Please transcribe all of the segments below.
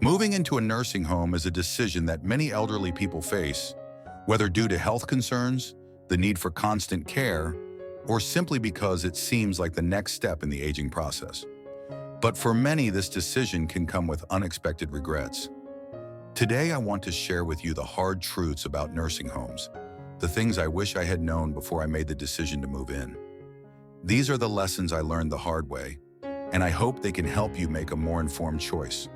Moving into a nursing home is a decision that many elderly people face, whether due to health concerns, the need for constant care, or simply because it seems like the next step in the aging process. But for many, this decision can come with unexpected regrets. Today, I want to share with you the hard truths about nursing homes, the things I wish I had known before I made the decision to move in. These are the lessons I learned the hard way, and I hope they can help you make a more informed choice.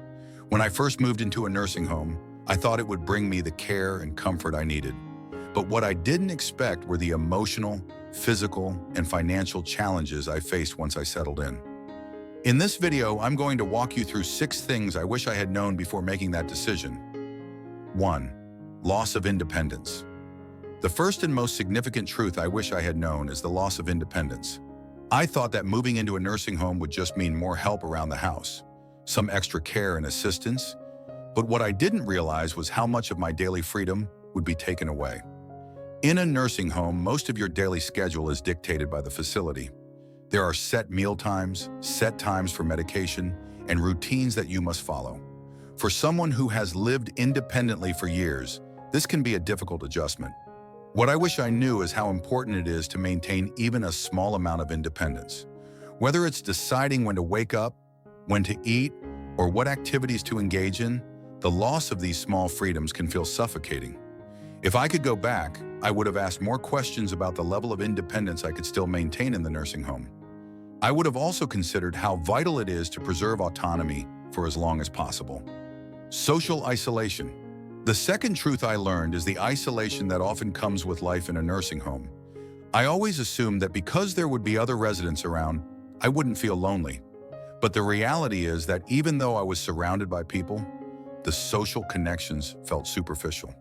When I first moved into a nursing home, I thought it would bring me the care and comfort I needed. But what I didn't expect were the emotional, physical, and financial challenges I faced once I settled in. In this video, I'm going to walk you through 6 things I wish I had known before making that decision. 1. Loss of independence. The first and most significant truth I wish I had known is the loss of independence. I thought that moving into a nursing home would just mean more help around the house, some extra care and assistance, but what I didn't realize was how much of my daily freedom would be taken away. In a nursing home, most of your daily schedule is dictated by the facility. There are set meal times, set times for medication, and routines that you must follow. For someone who has lived independently for years, this can be a difficult adjustment. What I wish I knew is how important it is to maintain even a small amount of independence. Whether it's deciding when to wake up, when to eat, or what activities to engage in, the loss of these small freedoms can feel suffocating. If I could go back, I would have asked more questions about the level of independence I could still maintain in the nursing home. I would have also considered how vital it is to preserve autonomy for as long as possible. Social isolation. The second truth I learned is the isolation that often comes with life in a nursing home. I always assumed that because there would be other residents around, I wouldn't feel lonely. But the reality is that even though I was surrounded by people, the social connections felt superficial.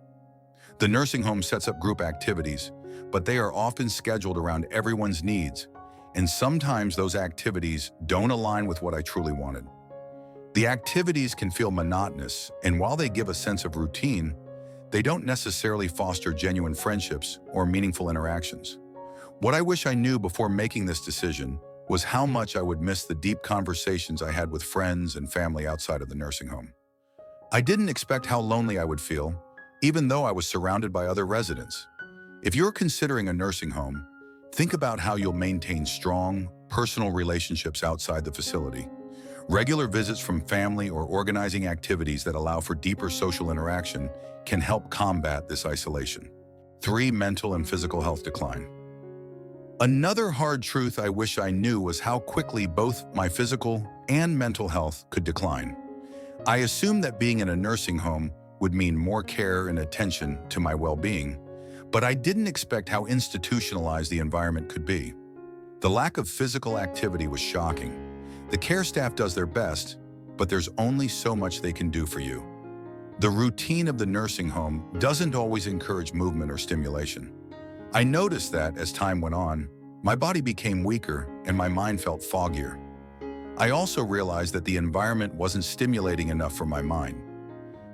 The nursing home sets up group activities, but they are often scheduled around everyone's needs, and sometimes those activities don't align with what I truly wanted. The activities can feel monotonous, and while they give a sense of routine, they don't necessarily foster genuine friendships or meaningful interactions. What I wish I knew before making this decision was how much I would miss the deep conversations I had with friends and family outside of the nursing home. I didn't expect how lonely I would feel, even though I was surrounded by other residents. If you're considering a nursing home, think about how you'll maintain strong, personal relationships outside the facility. Regular visits from family or organizing activities that allow for deeper social interaction can help combat this isolation. 3. Mental and physical health decline. Another hard truth I wish I knew was how quickly both my physical and mental health could decline. I assumed that being in a nursing home would mean more care and attention to my well-being, but I didn't expect how institutionalized the environment could be. The lack of physical activity was shocking. The care staff does their best, but there's only so much they can do for you. The routine of the nursing home doesn't always encourage movement or stimulation. I noticed that as time went on, my body became weaker and my mind felt foggier. I also realized that the environment wasn't stimulating enough for my mind.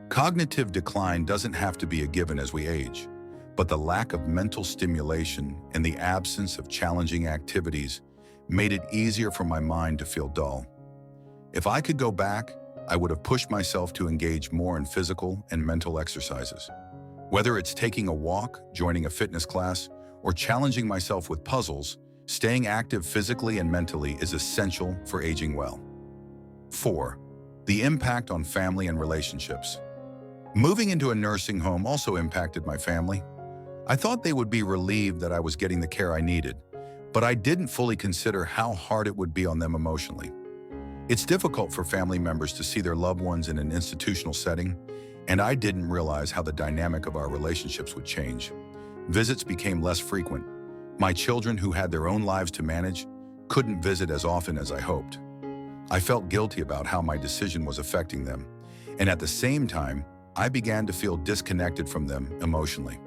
Cognitive decline doesn't have to be a given as we age, but the lack of mental stimulation and the absence of challenging activities made it easier for my mind to feel dull. If I could go back, I would have pushed myself to engage more in physical and mental exercises. Whether it's taking a walk, joining a fitness class, or challenging myself with puzzles, staying active physically and mentally is essential for aging well. 4. The impact on family and relationships. Moving into a nursing home also impacted my family. I thought they would be relieved that I was getting the care I needed, but I didn't fully consider how hard it would be on them emotionally. It's difficult for family members to see their loved ones in an institutional setting, and I didn't realize how the dynamic of our relationships would change. Visits became less frequent. My children, who had their own lives to manage, couldn't visit as often as I hoped. I felt guilty about how my decision was affecting them, and at the same time, I began to feel disconnected from them emotionally.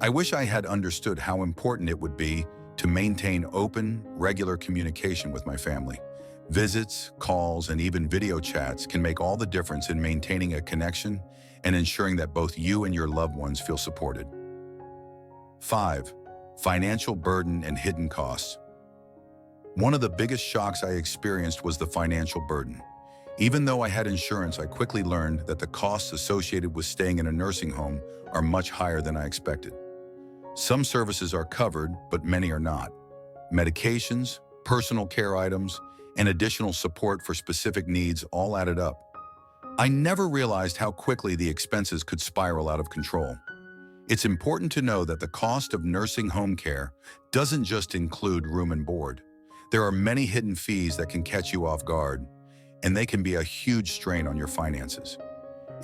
I wish I had understood how important it would be to maintain open, regular communication with my family. Visits, calls, and even video chats can make all the difference in maintaining a connection and ensuring that both you and your loved ones feel supported. 5. Financial burden and hidden costs. One of the biggest shocks I experienced was the financial burden. Even though I had insurance, I quickly learned that the costs associated with staying in a nursing home are much higher than I expected. Some services are covered, but many are not. Medications, personal care items, and additional support for specific needs all added up. I never realized how quickly the expenses could spiral out of control. It's important to know that the cost of nursing home care doesn't just include room and board. There are many hidden fees that can catch you off guard, and they can be a huge strain on your finances.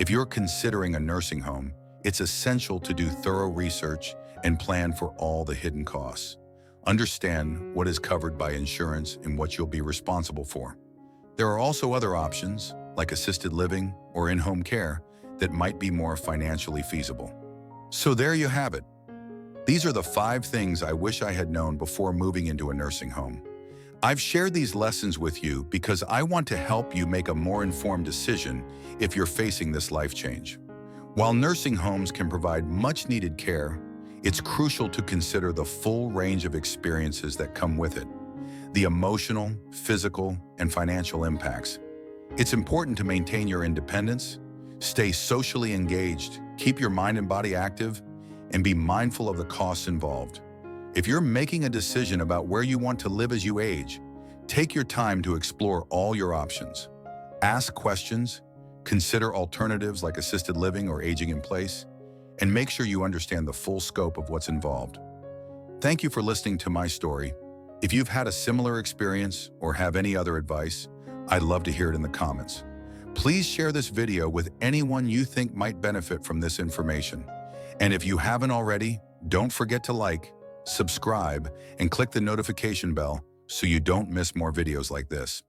If you're considering a nursing home, it's essential to do thorough research and plan for all the hidden costs. Understand what is covered by insurance and what you'll be responsible for. There are also other options, like assisted living or in-home care, that might be more financially feasible. So there you have it. These are the 5 things I wish I had known before moving into a nursing home. I've shared these lessons with you because I want to help you make a more informed decision if you're facing this life change. While nursing homes can provide much-needed care, it's crucial to consider the full range of experiences that come with it, the emotional, physical, and financial impacts. It's important to maintain your independence, stay socially engaged, keep your mind and body active, and be mindful of the costs involved. If you're making a decision about where you want to live as you age, take your time to explore all your options. Ask questions, consider alternatives like assisted living or aging in place, and make sure you understand the full scope of what's involved. Thank you for listening to my story. If you've had a similar experience or have any other advice, I'd love to hear it in the comments. Please share this video with anyone you think might benefit from this information. And if you haven't already, don't forget to like, subscribe, and click the notification bell so you don't miss more videos like this.